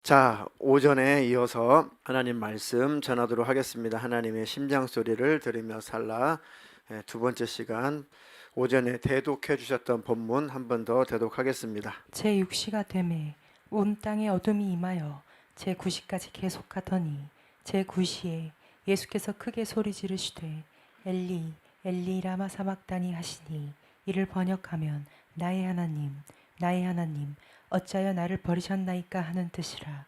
자, 오전에 이어서 하나님 말씀 전하도록 하겠습니다. 하나님의 심장 소리를 들으며 살라. 두 번째 시간, 오전에 대독해 주셨던 본문 한 번 더 대독하겠습니다. 제6시가 되매 온 땅에 어둠이 임하여 제9시까지 계속하더니 제9시에 예수께서 크게 소리 지르시되 엘리 엘리 라마 사막다니 하시니, 이를 번역하면 나의 하나님 나의 하나님 어찌하여 나를 버리셨나이까 하는 뜻이라.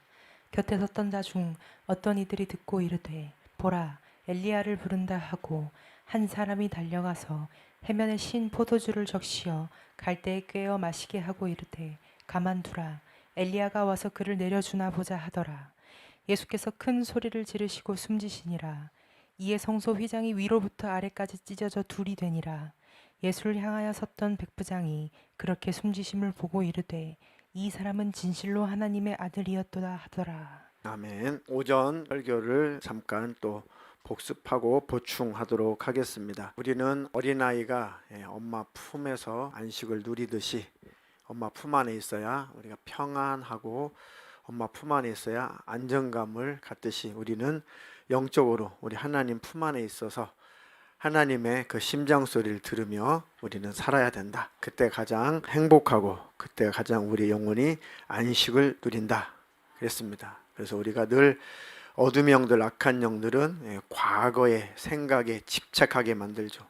곁에 섰던 자 중 어떤 이들이 듣고 이르되 보라, 엘리야를 부른다 하고 한 사람이 달려가서 해면에 신 포도주를 적시어 갈대에 꿰어 마시게 하고 이르되 가만두라, 엘리야가 와서 그를 내려주나 보자 하더라. 예수께서 큰 소리를 지르시고 숨지시니라. 이에 성소 휘장이 위로부터 아래까지 찢어져 둘이 되니라. 예수를 향하여 섰던 백부장이 그렇게 숨지심을 보고 이르되 이 사람은 진실로 하나님의 아들이었도다 하더라. 아멘. 오전 설교를 잠깐 또 복습하고 보충하도록 하겠습니다. 우리는 어린아이가 엄마 품에서 안식을 누리듯이 엄마 품 안에 있어야 우리가 평안하고 엄마 품 안에 있어야 안정감을 갖듯이 우리는 영적으로 우리 하나님 품 안에 있어서 하나님의 그 심장 소리를 들으며 우리는 살아야 된다. 그때 가장 행복하고 그때 가장 우리 영혼이 안식을 누린다. 그랬습니다. 그래서 우리가 늘 어둠의 영들, 악한 영들은 과거의 생각에 집착하게 만들죠.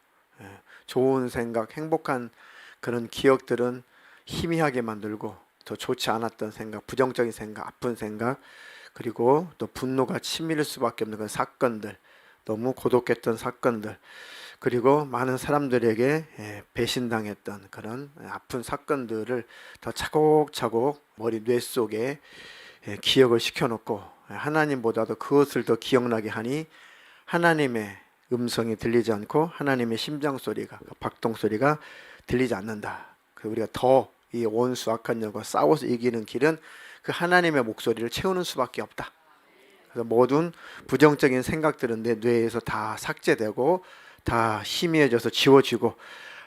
좋은 생각, 행복한 그런 기억들은 희미하게 만들고, 더 좋지 않았던 생각, 부정적인 생각, 아픈 생각, 그리고 또 분노가 치밀을 수밖에 없는 그런 사건들, 너무 고독했던 사건들, 그리고 많은 사람들에게 배신당했던 그런 아픈 사건들을 더 차곡차곡 머리 뇌 속에 기억을 시켜놓고 하나님보다도 그것을 더 기억나게 하니 하나님의 음성이 들리지 않고 하나님의 심장 소리가, 박동 소리가 들리지 않는다. 우리가 더 이 원수 악한 영과 싸워서 이기는 길은 그 하나님의 목소리를 채우는 수밖에 없다. 그래서 모든 부정적인 생각들은 내 뇌에서 다 삭제되고 다 희미해져서 지워지고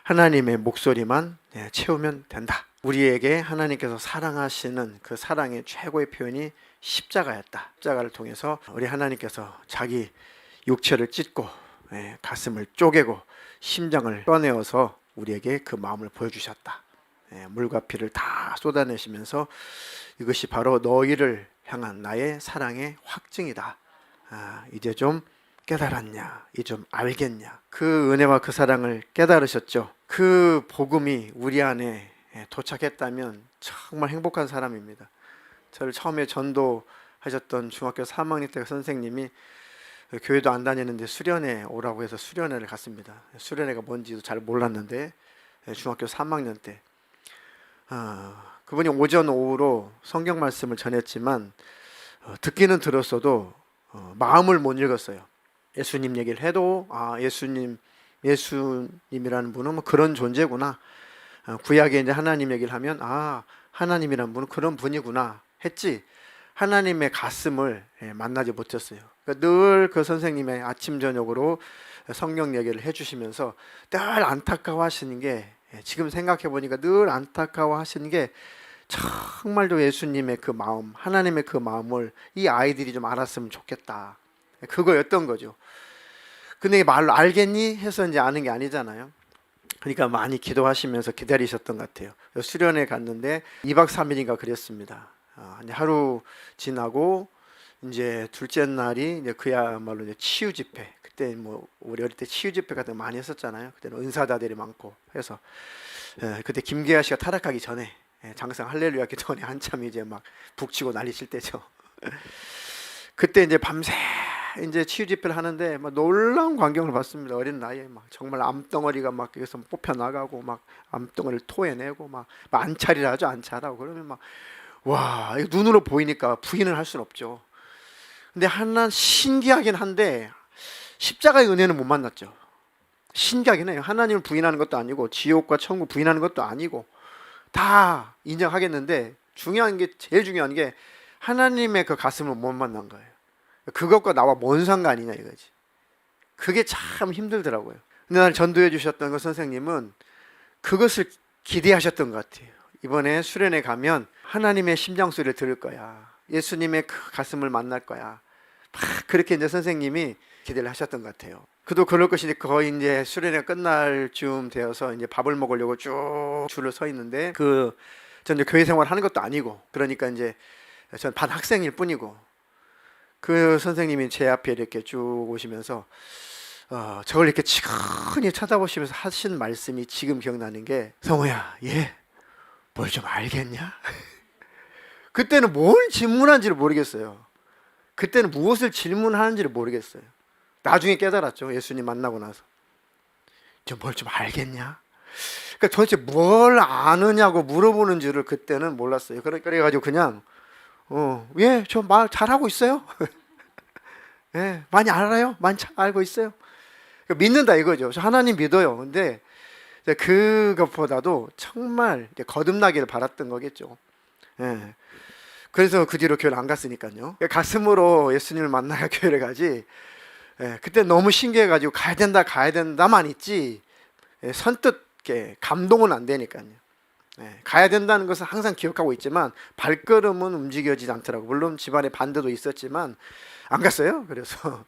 하나님의 목소리만 채우면 된다. 우리에게 하나님께서 사랑하시는 그 사랑의 최고의 표현이 십자가였다. 십자가를 통해서 우리 하나님께서 자기 육체를 찢고 가슴을 쪼개고 심장을 꺼내어서 우리에게 그 마음을 보여주셨다. 물과 피를 다 쏟아내시면서 이것이 바로 너희를 향한 나의 사랑의 확증이다. 이제 좀 깨달았냐? 이제 좀 알겠냐? 그 은혜와 그 사랑을 깨달으셨죠. 그 복음이 우리 안에 도착했다면 정말 행복한 사람입니다. 저를 처음에 전도하셨던 중학교 3학년 때 선생님이 교회도 안 다니는데 수련회 오라고 해서 수련회를 갔습니다. 수련회가 뭔지도 잘 몰랐는데 중학교 3학년 때 그분이 오전 오후로 성경 말씀을 전했지만 듣기는 들었어도 마음을 못 읽었어요. 예수님 얘기를 해도 예수님이라는 분은 뭐 그런 존재구나. 구약에 이제 하나님 얘기를 하면 하나님이라는 분은 그런 분이구나 했지, 하나님의 가슴을 만나지 못했어요. 그러니까 늘 그 선생님의 아침 저녁으로 성경 얘기를 해주시면서 늘 안타까워하시는 게, 지금 생각해 보니까 늘 안타까워하시는 게 정말로 예수님의 그 마음, 하나님의 그 마음을 이 아이들이 좀 알았으면 좋겠다. 그거였던 거죠. 근데 말로 알겠니? 해서 이제 아는 게 아니잖아요. 그러니까 많이 기도하시면서 기다리셨던 것 같아요. 수련회 갔는데 2박 3일인가 그랬습니다. 하루 지나고 이제 둘째 날이 이제 그야말로 이제 치유 집회. 그때 뭐 우리 어릴 때 치유 집회 같은 거 많이 했었잖아요. 그때는 은사자들이 많고 해서 그때 김계아 씨가 타락하기 전에, 장성 할렐루야 하기 전에 한참 이제 막 북치고 난리칠 때죠. 그때 이제 밤새 이제 치유 집회를 하는데 막 놀라운 광경을 봤습니다. 어린 나이에 막 정말 암덩어리가 막 여기서 뽑혀 나가고 막 암덩어리를 토해내고 막 안찰이라 하죠. 안찰하고 그러면 막 와, 이거 눈으로 보이니까 부인을 할 수는 없죠. 근데 하나 신기하긴 한데 십자가의 은혜는 못 만났죠. 신기하긴 해요. 하나님을 부인하는 것도 아니고 지옥과 천국 부인하는 것도 아니고 다 인정하겠는데 제일 중요한 게 하나님의 그 가슴을 못 만난 거예요. 그것과 나와 뭔 상관이냐 이거지. 그게 참 힘들더라고요. 근데 날 전도해 주셨던 그 선생님은 그것을 기대하셨던 것 같아요. 이번에 수련회 가면 하나님의 심장 소리를 들을 거야. 예수님의 그 가슴을 만날 거야. 막 그렇게 이제 선생님이 기대를 하셨던 것 같아요. 그도 그럴 것이니 거의 이제 수련회 끝날 즈음 되어서 이제 밥을 먹으려고 쭉 줄을 서 있는데 전 이제 교회 생활 하는 것도 아니고 그러니까 이제 전 반 학생일 뿐이고 그 선생님이 제 앞에 이렇게 쭉 오시면서 저걸 이렇게 치근히 쳐다보시면서 하신 말씀이 지금 기억나는 게 성우야, 얘 뭘 좀 알겠냐? 그때는 뭘 질문한지를 모르겠어요. 그때는 무엇을 질문하는지를 모르겠어요. 나중에 깨달았죠. 예수님 만나고 나서. 저 뭘 좀 알겠냐? 그러니까 도대체 뭘 아느냐고 물어보는 줄을 그때는 몰랐어요. 그래가지고 그냥 예, 저 말 잘하고 있어요. 예, 많이 알아요. 많이 잘 알고 있어요. 그러니까 믿는다 이거죠. 저 하나님 믿어요. 근데 그것보다도 정말 거듭나기를 바랐던 거겠죠. 예. 그래서 그 뒤로 교회를 안 갔으니까요. 가슴으로 예수님을 만나야 교회를 가지. 예, 그때 너무 신기해가지고 가야 된다만 있지. 선뜻 감동은 안 되니까요. 가야 된다는 것은 항상 기억하고 있지만 발걸음은 움직여지지 않더라고. 물론 집안에 반대도 있었지만 안 갔어요. 그래서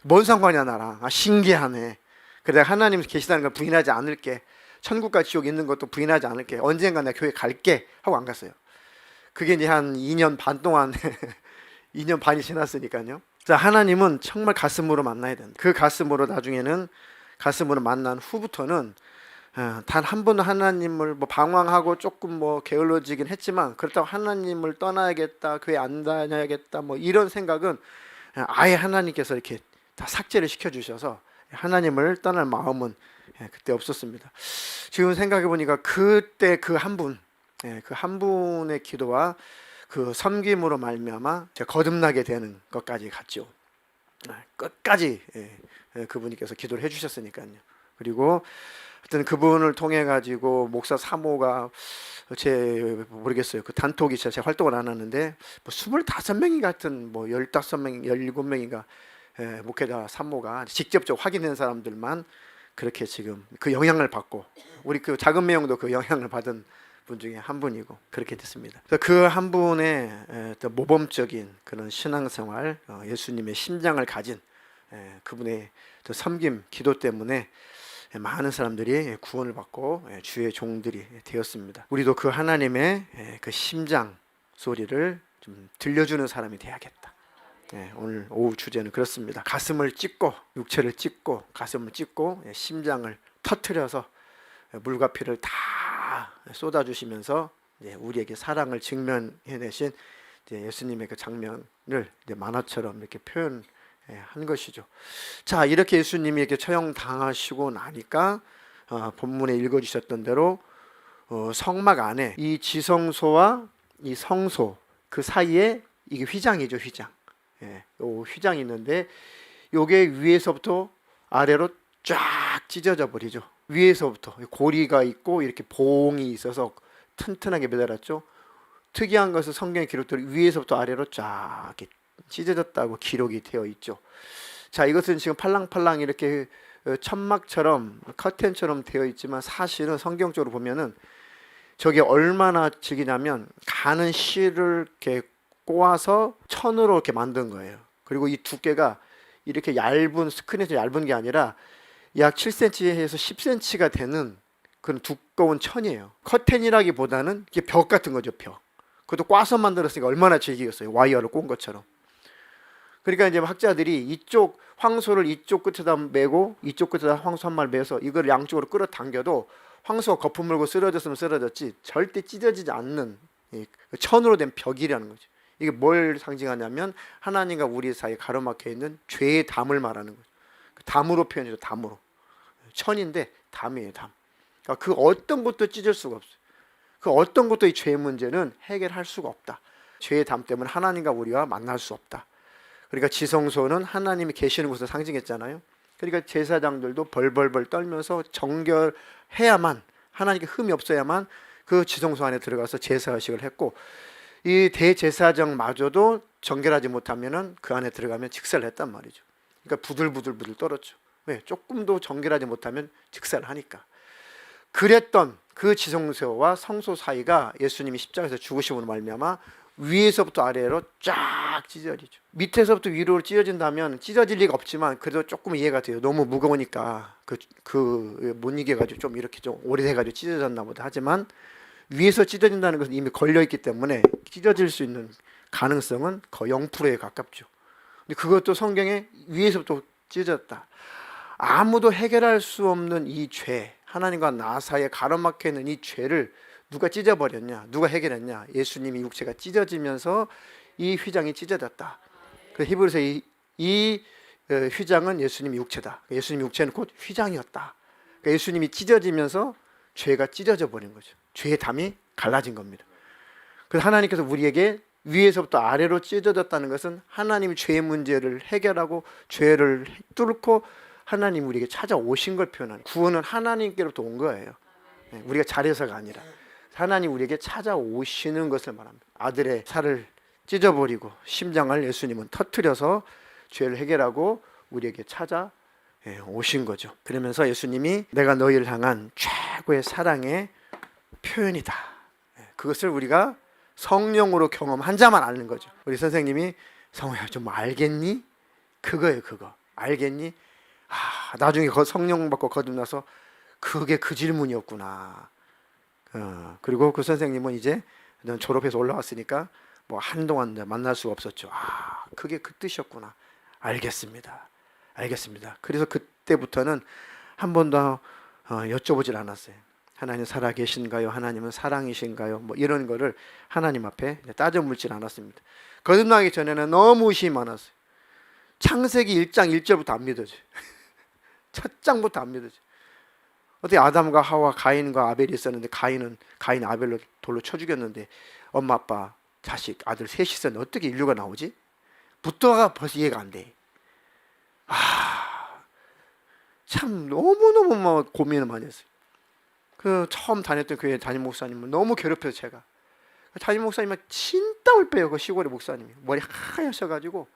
뭔 상관이야 나랑. 신기하네. 그래 하나님 계시다는 걸 부인하지 않을게. 천국과 지옥 있는 것도 부인하지 않을게. 언젠가 내가 교회 갈게 하고 안 갔어요. 그게 이제 한 2년 반 동안 2년 반이 지났으니까요. 자, 하나님은 정말 가슴으로 만나야 된다. 그 가슴으로 나중에는 가슴으로 만난 후부터는 단 한 번도 하나님을 방황하고 조금 게을러지긴 했지만 그렇다고 하나님을 떠나야겠다, 교회 안 다녀야겠다 이런 생각은 아예 하나님께서 이렇게 다 삭제를 시켜주셔서 하나님을 떠날 마음은 그때 없었습니다. 지금 생각해 보니까 그때 그 한 분의 기도와 그 섬김으로 말미암아 제가 거듭나게 되는 것까지 갔죠. 끝까지 그분께서 기도를 해주셨으니까요. 그리고 하여튼 그분을 통해 가지고 목사 사모가 모르겠어요. 그 단톡이 제가 활동을 안 하는데 25명이 같은 15명, 17명인가 목회자 사모가 직접적으로 확인된 사람들만 그렇게 지금 그 영향을 받고 우리 그 작은 매형도 그 영향을 받은 분 중에 한 분이고 그렇게 됐습니다. 그 한 분의 모범적인 그런 신앙생활, 예수님의 심장을 가진 그분의 섬김, 기도 때문에 많은 사람들이 구원을 받고 주의 종들이 되었습니다. 우리도 그 하나님의 그 심장 소리를 좀 들려주는 사람이 돼야겠다. 오늘 오후 주제는 그렇습니다. 가슴을 찢고 육체를 찢고 가슴을 찢고 심장을 터트려서 물과 피를 다 쏟아주시면서 우리에게 사랑을 증명해내신 예수님의 그 장면을 만화처럼 이렇게 표현한 것이죠. 자, 이렇게 예수님이 이렇게 처형당하시고 나니까 본문에 읽어주셨던 대로 성막 안에 이 지성소와 이 성소 그 사이에 이게 휘장이죠, 휘장. 요 휘장이 있는데 요게 위에서부터 아래로 쫙 찢어져 버리죠. 위에서부터 고리가 있고 이렇게 봉이 있어서 튼튼하게 매달았죠. 특이한 것은 성경의 기록들이 위에서부터 아래로 쫙 이렇게 찢어졌다고 기록이 되어 있죠. 자, 이것은 지금 팔랑팔랑 이렇게 천막처럼 커튼처럼 되어 있지만 사실은 성경적으로 보면은 저게 얼마나 질기냐면 가는 실을 이렇게 꼬아서 천으로 이렇게 만든 거예요. 그리고 이 두께가 이렇게 얇은 스크린에서 얇은 게 아니라 약 7cm에서 10cm가 되는 그런 두꺼운 천이에요. 커튼이라기보다는 이게 벽 같은 거죠, 벽. 그것도 꽈서 만들었으니까 얼마나 질기겠어요. 와이어를 꼰 것처럼. 그러니까 이제 학자들이 이쪽 황소를 이쪽 끝에다 메고 이쪽 끝에다 황소 한 마리 메서 이걸 양쪽으로 끌어당겨도 황소가 거품 물고 쓰러졌으면 쓰러졌지 절대 찢어지지 않는 천으로 된 벽이라는 거죠. 이게 뭘 상징하냐면 하나님과 우리 사이에 가로막혀 있는 죄의 담을 말하는 거죠. 담으로 표현해줘. 담으로. 천인데 담이에요. 담. 그러니까 그 어떤 것도 찢을 수가 없어요. 그 어떤 것도 이 죄의 문제는 해결할 수가 없다. 죄의 담 때문에 하나님과 우리와 만날 수 없다. 그러니까 지성소는 하나님이 계시는 곳을 상징했잖아요. 그러니까 제사장들도 벌벌벌 떨면서 정결해야만 하나님께 흠이 없어야만 그 지성소 안에 들어가서 제사의식을 했고 이 대제사장마저도 정결하지 못하면은 그 안에 들어가면 직사를 했단 말이죠. 그러니까 부들부들 떨었죠. 왜? 조금도 정결하지 못하면 직사를 하니까. 그랬던 그 지성소와 성소 사이가 예수님이 십자가에서 죽으심으로 말미암아 위에서부터 아래로 쫙 찢어지죠. 밑에서부터 위로 찢어진다면 찢어질 리가 없지만 그래도 조금 이해가 돼요. 너무 무거우니까 못 이겨가지고 좀 이렇게 좀 오래돼가지고 찢어졌나 보다. 하지만 위에서 찢어진다는 것은 이미 걸려있기 때문에 찢어질 수 있는 가능성은 거의 0%에 가깝죠. 근데 그것도 성경에 위에서부터 찢어졌다. 아무도 해결할 수 없는 이 죄, 하나님과 나 사이에 가로막혀 있는 이 죄를 누가 찢어버렸냐? 누가 해결했냐? 예수님이 육체가 찢어지면서 이 휘장이 찢어졌다. 그래서 히브리서 이 휘장은 예수님의 육체다. 예수님의 육체는 곧 휘장이었다. 그러니까 예수님이 찢어지면서 죄가 찢어져 버린 거죠. 죄의 담이 갈라진 겁니다. 그래서 하나님께서 우리에게 위에서부터 아래로 찢어졌다는 것은 하나님이 죄의 문제를 해결하고 죄를 뚫고 하나님 우리에게 찾아오신 걸 표현하는, 구원은 하나님께로부터 온 거예요. 우리가 잘해서가 아니라 하나님 우리에게 찾아오시는 것을 말합니다. 아들의 살을 찢어버리고 심장을 예수님은 터뜨려서 죄를 해결하고 우리에게 찾아오신 거죠. 그러면서 예수님이 내가 너희를 향한 최고의 사랑의 표현이다. 그것을 우리가 성령으로 경험한 자만 아는 거죠. 우리 선생님이 성우야 좀 알겠니? 그거예요. 그거 알겠니? 나중에 성령 받고 거듭나서 그게 그 질문이었구나. 그리고 그 선생님은 이제 졸업해서 올라왔으니까 뭐 한동안 만날 수가 없었죠. 그게 그 뜻이었구나. 알겠습니다. 그래서 그때부터는 한 번도 여쭤보질 않았어요. 하나님 살아계신가요? 하나님은 사랑이신가요? 뭐 이런 거를 하나님 앞에 따져 묻질 않았습니다. 거듭나기 전에는 너무 의심이 많았어요. 창세기 1장 1절부터 안 믿어져요. 첫 장부터 안 믿어져요. 어떻게 아담과 하와, 가인과 아벨이 있었는데 가인 아벨로 돌로 쳐 죽였는데 엄마 아빠 자식 아들 셋이 있었는데 어떻게 인류가 나오지? 부터가 벌써 이해가 안 돼. 참 너무너무 막 고민을 많이 했어요. 그 처음 다녔던 교회 담임 목사님은 너무 괴롭혀서 제가 담임 목사님은 진땀을 빼요. 그 시골의 목사님이 머리 하얘셔가지고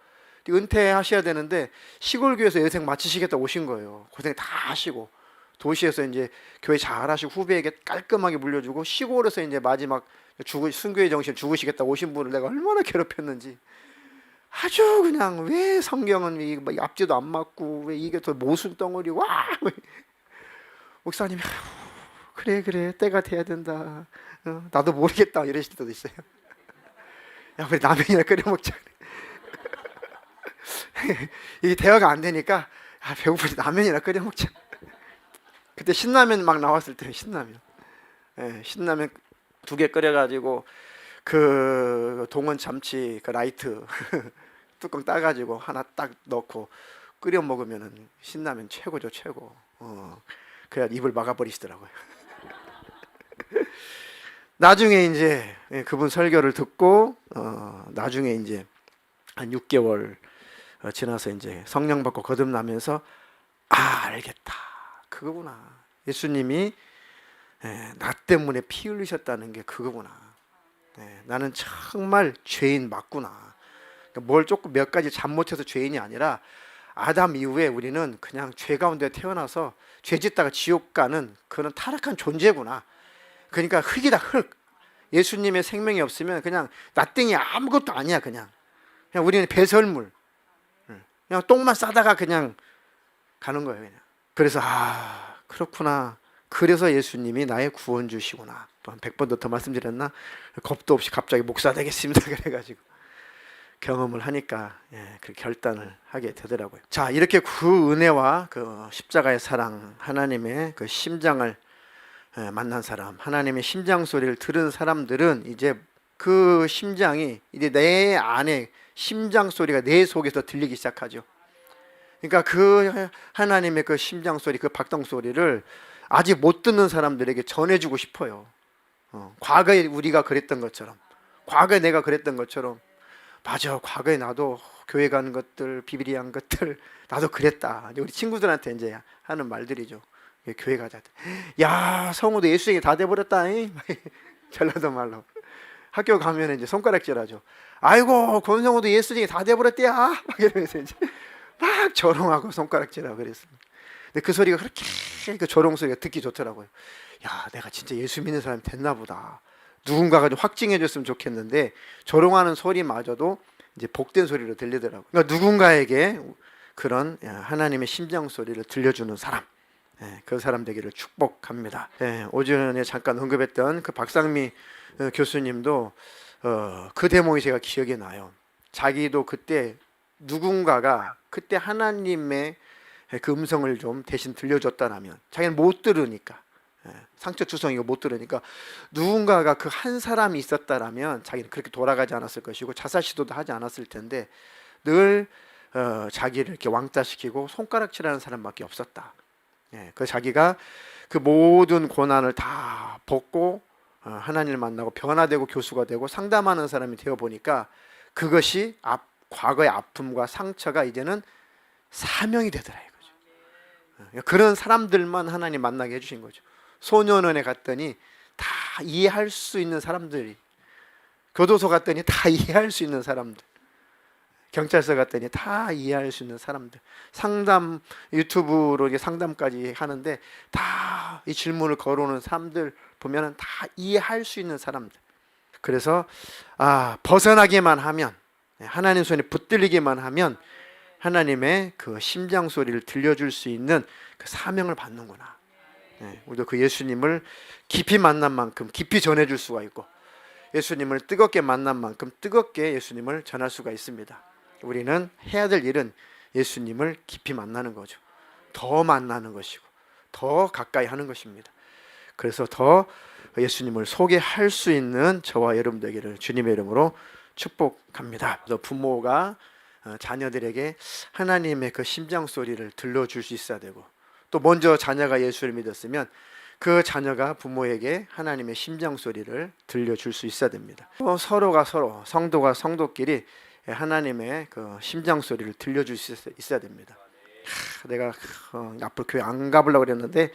은퇴하셔야 되는데 시골 교회에서 여생 마치시겠다고 오신 거예요. 고생 다 하시고 도시에서 이제 교회 잘하시고 후배에게 깔끔하게 물려주고 시골에서 이제 마지막 순교의 정신 죽으시겠다고 오신 분을 내가 얼마나 괴롭혔는지. 아주 그냥 왜 성경은 앞뒤도 안 맞고 왜 이게 더 모순 덩어리고 목사님이 그래 때가 돼야 된다. 나도 모르겠다 이러실 때도 있어요. 야 우리 라면이나 끓여 먹자. 이게 대화가 안 되니까 배고프지 라면이나 끓여 먹자. 그때 신라면 막 나왔을 때 신라면 2개 끓여가지고 그 동원 참치 그 라이트 뚜껑 따가지고 하나 딱 넣고 끓여 먹으면은 신라면 최고죠 최고. 그래야 입을 막아버리시더라고요. 나중에 이제 그분 설교를 듣고 나중에 이제 한 6개월 지나서 이제 성령 받고 거듭나면서 알겠다. 그거구나. 예수님이 나 때문에 피 흘리셨다는 게 그거구나. 나는 정말 죄인 맞구나. 그러니까 뭘 조금 몇 가지 잘못해서 죄인이 아니라 아담 이후에 우리는 그냥 죄 가운데 태어나서 죄 짓다가 지옥 가는 그런 타락한 존재구나. 그러니까 흙이다 흙. 예수님의 생명이 없으면 그냥 나땡이 아무것도 아니야. 그냥 우리는 배설물. 그냥 똥만 싸다가 그냥 가는 거예요. 그냥. 그래서 그렇구나. 그래서 예수님이 나의 구원주시구나. 또 한 100번 더 말씀드렸나? 겁도 없이 갑자기 목사 되겠습니다. 그래가지고 경험을 하니까 그 결단을 하게 되더라고요. 자, 이렇게 그 은혜와 그 십자가의 사랑, 하나님의 그 심장을 만난 사람, 하나님의 심장 소리를 들은 사람들은 이제 그 심장이 이제 내 안에 심장 소리가 내 속에서 들리기 시작하죠. 그러니까 그 하나님의 그 심장 소리, 그 박동 소리를 아직 못 듣는 사람들에게 전해주고 싶어요. 과거에 우리가 그랬던 것처럼, 과거에 내가 그랬던 것처럼, 맞아, 과거에 나도 교회 가는 것들, 비비리한 것들, 나도 그랬다. 우리 친구들한테 이제 하는 말들이죠. 교회 가자. 야, 성우도 예수에게 다 돼버렸다. 전라도 말로. 학교 가면 이제 손가락질하죠. 아이고, 권성우도 예수에게 다 돼버렸대야. 막 이러면서 이제 막 조롱하고 손가락질하고 그랬습니다. 근데 그 소리가 그렇게 그 조롱 소리가 듣기 좋더라고요. 야, 내가 진짜 예수 믿는 사람이 됐나 보다. 누군가가 좀 확증해 줬으면 좋겠는데 조롱하는 소리마저도 이제 복된 소리로 들리더라고요. 그러니까 누군가에게 그런 하나님의 심장 소리를 들려주는 사람, 그 사람 되기를 축복합니다. 오전에 잠깐 언급했던 그 박상미 교수님도 그 대목이 제가 기억이 나요. 자기도 그때 누군가가 그때 하나님의 그 음성을 좀 대신 들려줬다라면, 자기는 못 들으니까, 상처투성이고 못 들으니까 누군가가 그 한 사람이 있었다라면 자기는 그렇게 돌아가지 않았을 것이고 자살 시도도 하지 않았을 텐데, 늘 자기를 이렇게 왕따시키고 손가락질하는 사람밖에 없었다. 그 자기가 그 모든 고난을 다 벗고 하나님을 만나고 변화되고 교수가 되고 상담하는 사람이 되어 보니까 그것이 과거의 아픔과 상처가 이제는 사명이 되더라 이거죠. 그런 사람들만 하나님 만나게 해주신 거죠. 소년원에 갔더니 다 이해할 수 있는 사람들이, 교도소 갔더니 다 이해할 수 있는 사람들, 경찰서 갔더니 다 이해할 수 있는 사람들, 상담 유튜브로 이제 상담까지 하는데 다 이 질문을 걸어오는 사람들 보면은 다 이해할 수 있는 사람들. 그래서 벗어나기만 하면, 하나님 손에 붙들리기만 하면 하나님의 그 심장 소리를 들려줄 수 있는 그 사명을 받는구나. 우리도 그 예수님을 깊이 만난 만큼 깊이 전해줄 수가 있고, 예수님을 뜨겁게 만난 만큼 뜨겁게 예수님을 전할 수가 있습니다. 우리는 해야 될 일은 예수님을 깊이 만나는 거죠. 더 만나는 것이고 더 가까이 하는 것입니다. 그래서 더 예수님을 소개할 수 있는 저와 여러분 되기를 주님의 이름으로 축복합니다. 또 부모가 자녀들에게 하나님의 그 심장 소리를 들려줄 수 있어야 되고, 또 먼저 자녀가 예수를 믿었으면 그 자녀가 부모에게 하나님의 심장 소리를 들려줄 수 있어야 됩니다. 또 서로가 서로, 성도가 성도끼리 하나님의 그 심장 소리를 들려줄 수 있어야 됩니다. 내가 앞으로 교회 안 가보려고 그랬는데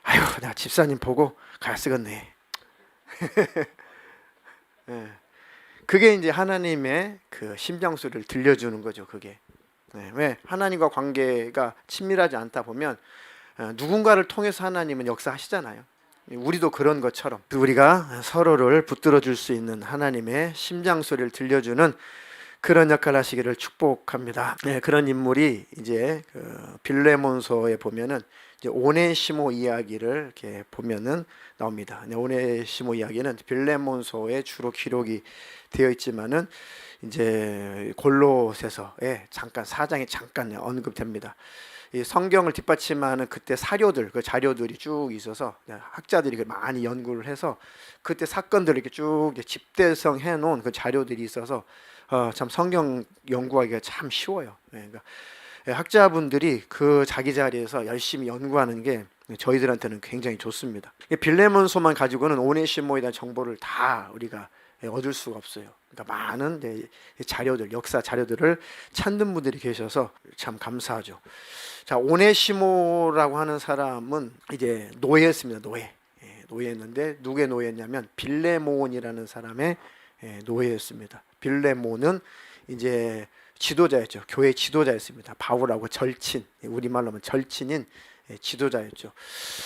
아유, 내가 집사님 보고 가야 쓰겠네. 그게 이제 하나님의 그 심장 소리를 들려주는 거죠. 그게 왜 하나님과 관계가 친밀하지 않다 보면 누군가를 통해서 하나님은 역사하시잖아요. 우리도 그런 것처럼 우리가 서로를 붙들어 줄 수 있는 하나님의 심장 소리를 들려주는 그런 역할을 하시기를 축복합니다. 그런 인물이 이제 그 빌레몬서에 보면은 이제 오네시모 이야기를 이렇게 보면은 나옵니다. 오네시모 이야기는 빌레몬서에 주로 기록이 되어 있지만은 이제 골로새서에 잠깐 4장에 잠깐 언급됩니다. 이 성경을 뒷받침하는 그때 사료들, 그 자료들이 쭉 있어서 학자들이 많이 연구를 해서 그때 사건들을 이렇게 쭉 집대성 해놓은 그 자료들이 있어서 참 성경 연구하기가 참 쉬워요. 그러니까 학자분들이 그 자기 자리에서 열심히 연구하는 게 저희들한테는 굉장히 좋습니다. 빌레몬서만 가지고는 오네시모에 대한 정보를 다 우리가 얻을 수가 없어요. 그러니까 많은 자료들, 역사 자료들을 찾는 분들이 계셔서 참 감사하죠. 자, 오네시모라고 하는 사람은 이제 노예였습니다. 노예였는데 누구의 노예였냐면 빌레몬이라는 사람의 노예였습니다. 빌레몬은 이제 지도자였죠. 교회 지도자였습니다. 바울하고 절친, 우리말로 하면 절친인 지도자였죠.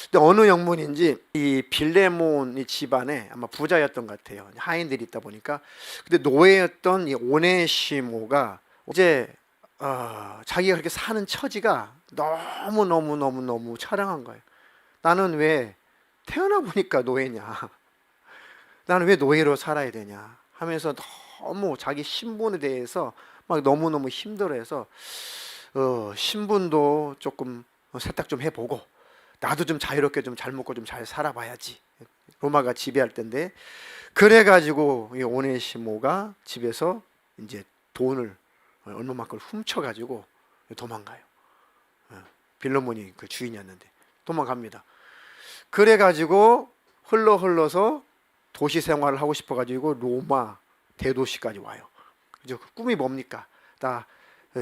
근데 어느 영문인지 이 빌레몬 이 집안에 아마 부자였던 것 같아요. 하인들이 있다 보니까. 근데 노예였던 이 오네시모가 이제 자기가 그렇게 사는 처지가 너무 처량한 거예요. 나는 왜 태어나 보니까 노예냐? 나는 왜 노예로 살아야 되냐? 하면서 너무 자기 신분에 대해서 막 너무너무 힘들어해서 신분도 조금 세탁 좀 해보고 나도 좀 자유롭게 좀 잘 먹고 좀 잘 살아봐야지. 로마가 지배할 때인데, 그래가지고 이 오네시모가 집에서 이제 돈을 얼마만큼 훔쳐가지고 도망가요. 빌레몬이 그 주인이었는데 도망갑니다. 그래가지고 흘러서 도시 생활을 하고 싶어가지고 로마 대도시까지 와요. 그죠? 그 꿈이 뭡니까? 나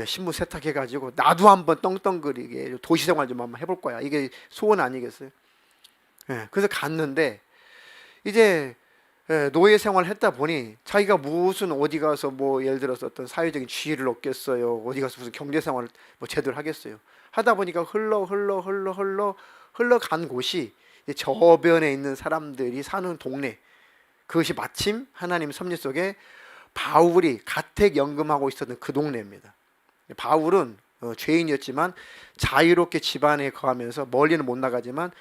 신분 세탁해가지고 나도 한번 떵떵거리게 도시 생활 좀 한번 해볼 거야. 이게 소원 아니겠어요? 그래서 갔는데 이제 노예 생활을 했다 보니 자기가 무슨 어디 가서 뭐 예를 들어서 어떤 사회적인 지위를 얻겠어요? 어디 가서 무슨 경제 생활을 뭐 제대로 하겠어요? 하다 보니까 흘러간 곳이 저변에 있는 사람들이 사는 동네, 그것이 마침 하나님 섭리 속에 바울이 가택연금하고 있었던 그 동네입니다. 바울은 죄인이었지만 자유롭게 집안에 거하면서 멀리는 못 나가지만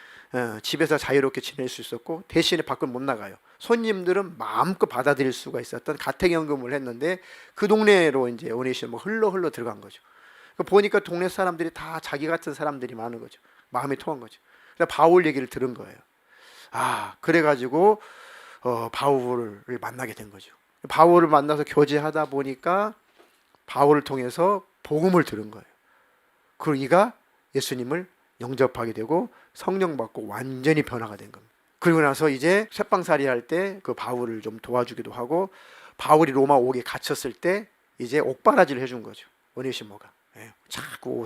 집에서 자유롭게 지낼 수 있었고 대신에 밖을 못 나가요. 손님들은 마음껏 받아들일 수가 있었던 가택연금을 했는데 그 동네로 이제 오네시모 흘러 들어간 거죠. 보니까 동네 사람들이 다 자기 같은 사람들이 많은 거죠. 마음이 통한 거죠. 그래서 바울 얘기를 들은 거예요. 그래가지고 바울을 만나게 된 거죠. 바울을 만나서 교제하다 보니까 바울을 통해서 복음을 들은 거예요. 그리고 이가 예수님을 영접하게 되고 성령 받고 완전히 변화가 된 겁니다. 그리고 나서 이제 쇠빵살이 할 때 그 바울을 좀 도와주기도 하고 바울이 로마 옥에 갇혔을 때 이제 옥바라지를 해준 거죠. 오네시모가. 자꾸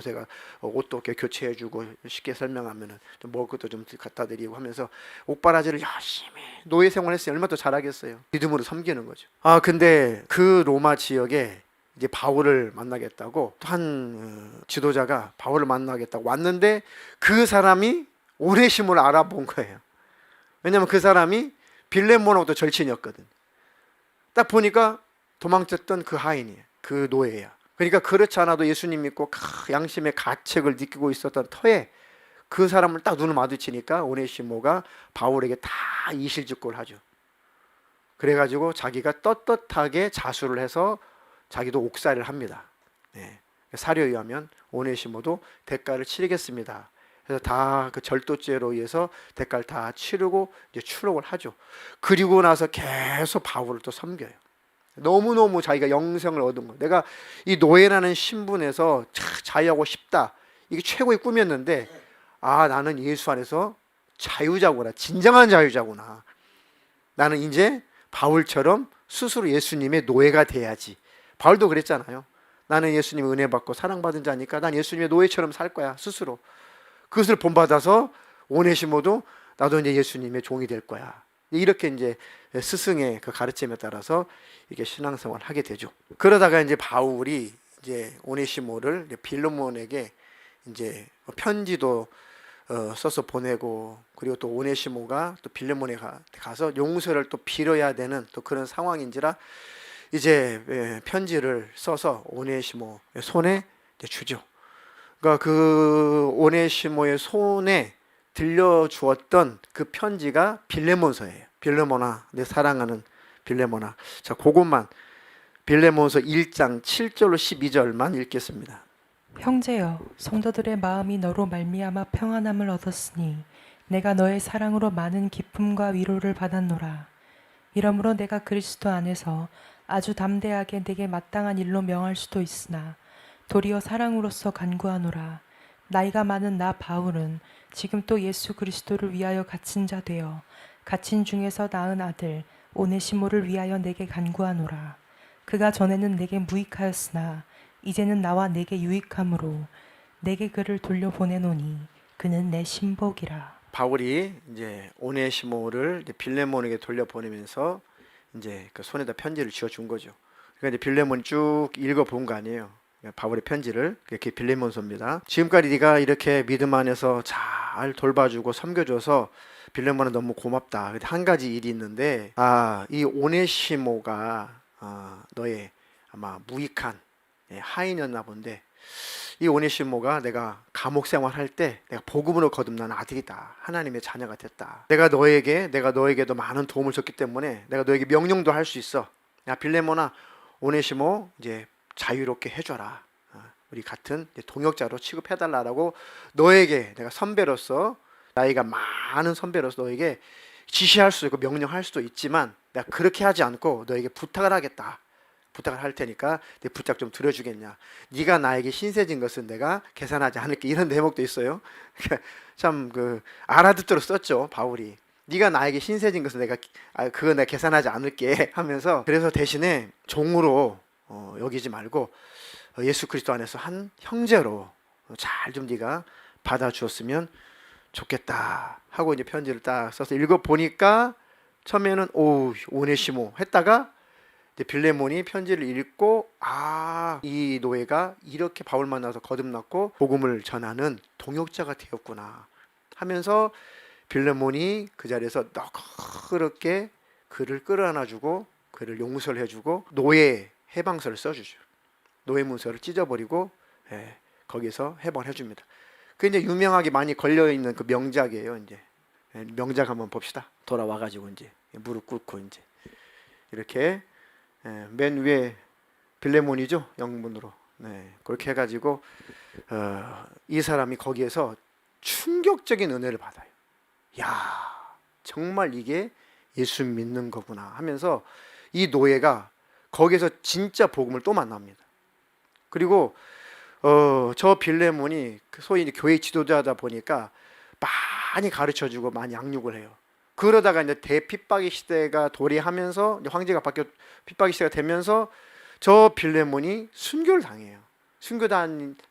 옷도 이렇게 교체해주고 쉽게 설명하면은 좀 먹을 것도 좀 갖다 드리고 하면서 옥바라지를 열심히 노예 생활했으니 얼마나 더 잘하겠어요. 믿음으로 섬기는 거죠. 근데 그 로마 지역에 이제 바울을 만나겠다고 한 지도자가 바울을 만나겠다고 왔는데 그 사람이 오네시모를 알아본 거예요. 왜냐하면 그 사람이 빌레몬하고도 절친이었거든. 딱 보니까 도망쳤던 그 하인이에요. 그 노예야. 그러니까 그렇지 않아도 예수님 믿고 양심의 가책을 느끼고 있었던 터에 그 사람을 딱 눈을 마주치니까 오네시모가 바울에게 다 이실직고를 하죠. 그래가지고 자기가 떳떳하게 자수를 해서 자기도 옥살이를 합니다. 사료에 의하면 오네시모도 대가를 치르겠습니다. 그래서 다 그 절도죄로 의해서 대가를 다 치르고 이제 추록을 하죠. 그리고 나서 계속 바울을 또 섬겨요. 너무너무 자기가 영생을 얻은 거. 내가 이 노예라는 신분에서 자유하고 싶다. 이게 최고의 꿈이었는데 나는 예수 안에서 자유자구나. 진정한 자유자구나. 나는 이제 바울처럼 스스로 예수님의 노예가 돼야지. 바울도 그랬잖아요. 나는 예수님의 은혜 받고 사랑받은 자니까 난 예수님의 노예처럼 살 거야. 스스로. 그것을 본받아서 오네시모도 나도 이제 예수님의 종이 될 거야. 이렇게 이제 스승의 그 가르침에 따라서 이렇게 신앙생활을 하게 되죠. 그러다가 이제 바울이 이제 오네시모를 빌레몬에게 이제 편지도 써서 보내고 그리고 또 오네시모가 또 빌레몬에 가서 용서를 또 빌어야 되는 또 그런 상황인지라 이제 편지를 써서 오네시모 손에 주죠. 그러니까 그 오네시모의 손에 들려주었던 그 편지가 빌레몬서예요. 빌레몬아, 내 사랑하는 빌레몬아. 자, 그것만 빌레몬서 1장 7절로 12절만 읽겠습니다. 형제여, 성도들의 마음이 너로 말미암아 평안함을 얻었으니 내가 너의 사랑으로 많은 기쁨과 위로를 받았노라. 이러므로 내가 그리스도 안에서 아주 담대하게 내게 마땅한 일로 명할 수도 있으나 도리어 사랑으로서 간구하노라. 나이가 많은 나 바울은 지금 또 예수 그리스도를 위하여 갇힌 자 되어 갇힌 중에서 낳은 아들 오네시모를 위하여 내게 간구하노라. 그가 전에는 내게 무익하였으나 이제는 나와 내게 유익함으로 내게 그를 돌려보내노니 그는 내 신복이라. 바울이 이제 오네시모를 이제 빌레몬에게 돌려보내면서 이제 그 손에다 편지를 쥐어준 거죠. 그러니까 이제 빌레몬이 쭉 읽어본 거 아니에요. 바울의 편지를. 그게 빌레몬서입니다. 지금까지 네가 이렇게 믿음 안에서 잘 돌봐주고 섬겨줘서 빌레몬은 너무 고맙다. 근데 한 가지 일이 있는데 이 오네시모가 너의 아마 무익한 하인이었나 본데 이 오네시모가 내가 감옥 생활할 때 내가 복음으로 거듭난 아들이다. 하나님의 자녀가 됐다. 내가 너에게도 많은 도움을 줬기 때문에 내가 너에게 명령도 할 수 있어. 야 빌레몬아, 오네시모 이제 자유롭게 해줘라. 우리 같은 동역자로 취급해달라고 너에게 내가 선배로서 나이가 많은 선배로서 너에게 지시할 수도 있고 명령할 수도 있지만 내가 그렇게 하지 않고 너에게 부탁을 하겠다. 부탁을 할 테니까 내 부탁 좀 들어주겠냐. 네가 나에게 신세진 것은 내가 계산하지 않을게. 이런 대목도 있어요. 참 알아듣도록 썼죠 바울이. 네가 나에게 신세진 것은 그거 내가 계산하지 않을게 하면서 그래서 대신에 종으로 여기지 말고 예수 그리스도 안에서 한 형제로 잘 좀 네가 받아주었으면 좋겠다 하고 이제 편지를 딱 써서 읽어보니까 처음에는 오네시모 했다가 빌레몬이 편지를 읽고 이 노예가 이렇게 바울 만나서 거듭났고 복음을 전하는 동역자가 되었구나 하면서 빌레몬이 그 자리에서 너그럽게 그를 끌어안아주고 그를 용서를 해주고 노예 해방서를 써주죠. 노예 문서를 찢어버리고 거기서 해방을 해줍니다. 그 이제 유명하게 많이 걸려 있는 그 명작이에요. 이제 명작 한번 봅시다. 돌아와가지고 이제 무릎 꿇고 이제 이렇게 맨 위에 빌레몬이죠, 영문으로. 그렇게 해가지고 이 사람이 거기에서 충격적인 은혜를 받아요. 야, 정말 이게 예수 믿는 거구나 하면서 이 노예가 거기에서 진짜 복음을 또 만납니다. 그리고 저 빌레몬이 소위 이제 교회 지도자다 보니까 많이 가르쳐주고 많이 양육을 해요. 그러다가 이제 대핍박의 시대가 도래하면서 이제 황제가 바뀌어 핍박의 시대가 되면서 저 빌레몬이 순교를 당해요.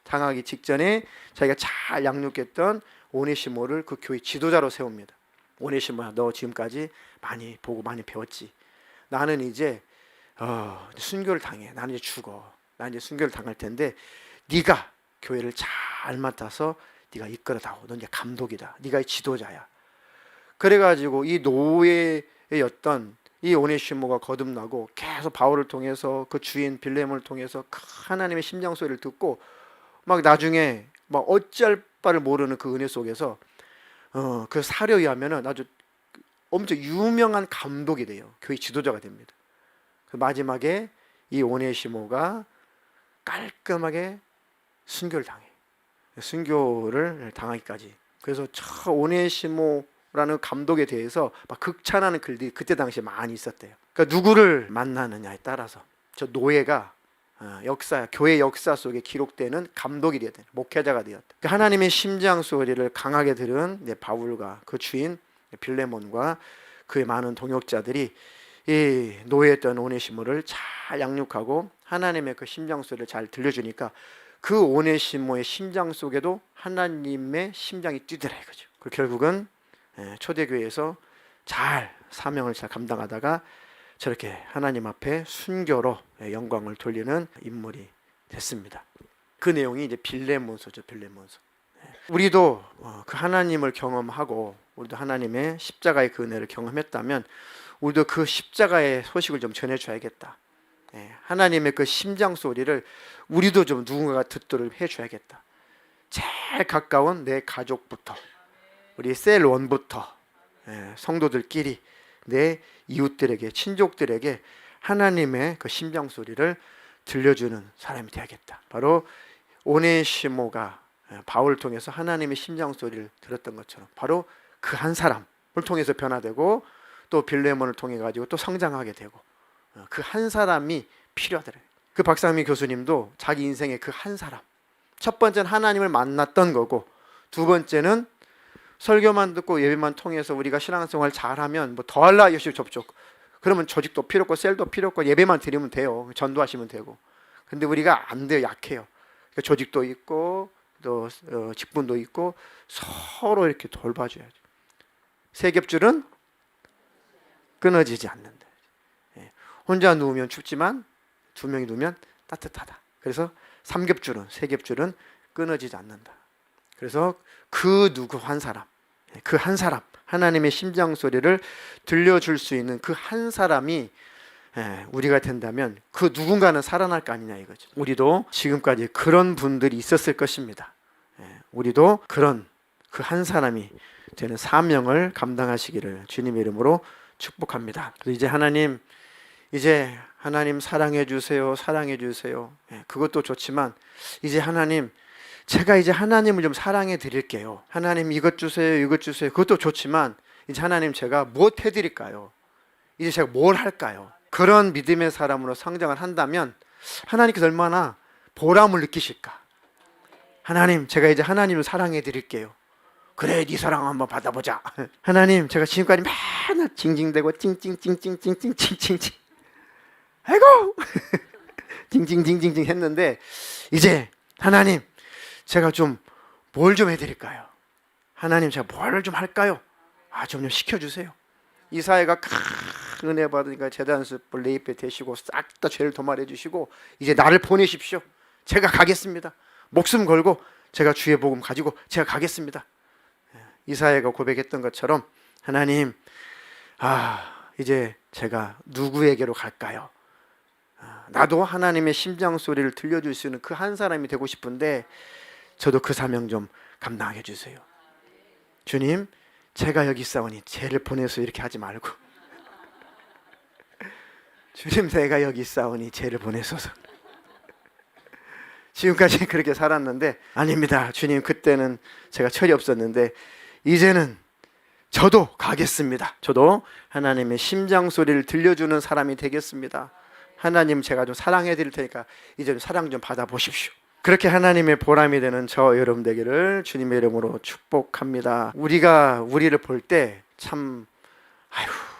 당하기 직전에 자기가 잘 양육했던 오네시모를 그 교회 지도자로 세웁니다. 오네시모야, 너 지금까지 많이 보고 많이 배웠지. 나는 이제 순교를 당해. 나는 이제 죽어. 난 이제 순교를 당할 텐데 네가 교회를 잘 맡아서 네가 이끌어다오. 넌 이제 감독이다. 네가 지도자야. 그래가지고 이 노예였던 이 오네시모가 거듭나고 계속 바울을 통해서 그 주인 빌레몬을 통해서 하나님의 심장 소리를 듣고 막 나중에 막 어찌할 바를 모르는 그 은혜 속에서 그 사료에 하면은 아주 엄청 유명한 감독이 돼요. 교회 지도자가 됩니다. 그 마지막에 이 오네시모가 깔끔하게 순교를 당해. 순교를 당하기까지. 그래서 저 오네시모라는 감독에 대해서 막 극찬하는 글들이 그때 당시에 많이 있었대요. 그러니까 누구를 만나느냐에 따라서 저 노예가 교회 역사 속에 기록되는 감독이 되었다. 목회자가 되었다. 그러니까 하나님의 심장 소리를 강하게 들은 바울과 그 주인 빌레몬과 그의 많은 동역자들이 이 노예였던 오네시모를 잘 양육하고 하나님의 그 심장 소리를 잘 들려주니까 그 오네시모의 심장 속에도 하나님의 심장이 뛰더라 이거죠. 그 결국은 초대교회에서 잘 사명을 잘 감당하다가 저렇게 하나님 앞에 순교로 영광을 돌리는 인물이 됐습니다. 그 내용이 이제 빌레몬서죠. 빌레몬서. 우리도 그 하나님을 경험하고 우리도 하나님의 십자가의 그 은혜를 경험했다면 우리도 그 십자가의 소식을 좀 전해줘야겠다. 하나님의 그 심장 소리를 우리도 좀 누군가가 듣도록 해줘야겠다. 제일 가까운 내 가족부터, 우리 셀원부터, 성도들끼리 내 이웃들에게, 친족들에게 하나님의 그 심장 소리를 들려주는 사람이 되야겠다. 바로 오네시모가 바울을 통해서 하나님의 심장 소리를 들었던 것처럼 바로 그 한 사람을 통해서 변화되고 또 빌레몬을 통해 가지고 또 성장하게 되고 그 한 사람이 필요하더래요. 그 박상미 교수님도 자기 인생의 그 한 사람, 첫 번째는 하나님을 만났던 거고 두 번째는 설교만 듣고 예배만 통해서 우리가 신앙생활 잘하면 뭐 더할 나위 없이 접촉, 그러면 조직도 필요 없고 셀도 필요 없고 예배만 드리면 돼요. 전도하시면 되고. 근데 우리가 안 돼요. 약해요. 그러니까 조직도 있고 또 직분도 있고 서로 이렇게 돌봐줘야죠. 세 겹줄은 끊어지지 않는다. 혼자 누우면 춥지만 두 명이 누우면 따뜻하다. 그래서 삼겹줄은, 세 겹줄은 끊어지지 않는다. 그래서 그 누구 한 사람, 그 한 사람, 하나님의 심장 소리를 들려줄 수 있는 그 한 사람이 우리가 된다면 그 누군가는 살아날 거 아니냐 이거죠. 우리도 지금까지 그런 분들이 있었을 것입니다. 우리도 그런 그 한 사람이 되는 사명을 감당하시기를 주님의 이름으로 축복합니다. 이제 하나님 사랑해 주세요. 사랑해 주세요. 그것도 좋지만 이제 하나님, 제가 이제 하나님을 좀 사랑해 드릴게요. 하나님 이것 주세요. 이것 주세요. 그것도 좋지만 이제 하나님 제가 무엇 해 드릴까요? 이제 제가 뭘 할까요? 그런 믿음의 사람으로 성장을 한다면 하나님께서 얼마나 보람을 느끼실까? 하나님, 제가 이제 하나님을 사랑해 드릴게요. 그래, 네 사랑 한번 받아보자. 하나님, 제가 지금까지 맨날 징징대고 찡찡찡찡찡찡찡찡찡 아이고 징징징징징 했는데 이제 하나님, 제가 좀 뭘 좀 해드릴까요? 하나님, 제가 뭘 좀 할까요? 좀 시켜주세요. 이사야가 큰 은혜 받으니까 제단습을 내 입에 대시고 싹 다 죄를 도말해 주시고 이제 나를 보내십시오. 제가 가겠습니다. 목숨 걸고 제가 주의 복음 가지고 제가 가겠습니다. 이사야가 고백했던 것처럼 하나님, 이제 제가 누구에게로 갈까요? 나도 하나님의 심장 소리를 들려줄 수 있는 그 한 사람이 되고 싶은데 저도 그 사명 좀 감당해 주세요. 주님, 제가 여기 있사오니 쟤를 보내서 이렇게 하지 말고 주님, 내가 여기 있사오니 쟤를 보내소서. 지금까지 그렇게 살았는데 아닙니다. 주님, 그때는 제가 철이 없었는데 이제는 저도 가겠습니다. 저도 하나님의 심장 소리를 들려주는 사람이 되겠습니다. 하나님, 제가 좀 사랑해 드릴 테니까 이제 좀 사랑 좀 받아보십시오. 그렇게 하나님의 보람이 되는 저 여러분 되기를 주님의 이름으로 축복합니다. 우리가 우리를 볼 때 참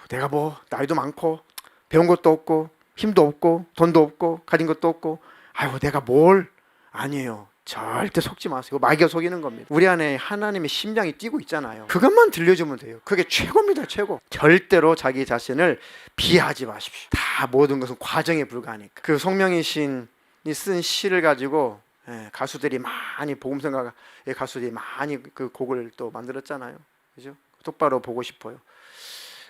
내가 뭐 나이도 많고 배운 것도 없고 힘도 없고 돈도 없고 가진 것도 없고 내가 뭘 아니에요. 절대 속지 마세요. 마귀가 속이는 겁니다. 우리 안에 하나님의 심장이 뛰고 있잖아요. 그것만 들려주면 돼요. 그게 최고입니다. 최고. 절대로 자기 자신을 비하하지 마십시오. 다 모든 것은 과정에 불과하니까. 그 송명희 시인이 쓴 시를 가지고 가수들이 많이 복음성가 가수들이 많이 그 곡을 또 만들었잖아요. 그죠? 똑바로 보고 싶어요.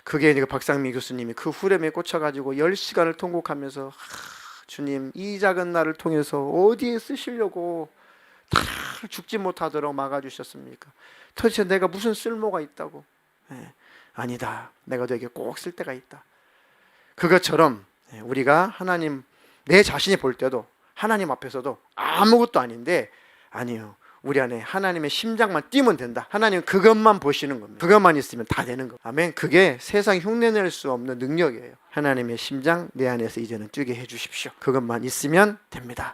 그게 이제 박상미 교수님이 그 후렴에 꽂혀가지고 10시간을 통곡하면서 주님, 이 작은 나를 통해서 어디에 쓰시려고 다 죽지 못하도록 막아주셨습니까? 도대체 내가 무슨 쓸모가 있다고? 아니다. 내가 너에게 꼭 쓸 때가 있다. 그것처럼 우리가 하나님, 내 자신이 볼 때도 하나님 앞에서도 아무것도 아닌데 아니요. 우리 안에 하나님의 심장만 뛰면 된다. 하나님 그것만 보시는 겁니다. 그것만 있으면 다 되는 겁니다. 아멘. 그게 세상 흉내낼 수 없는 능력이에요. 하나님의 심장 내 안에서 이제는 뛰게 해주십시오. 그것만 있으면 됩니다.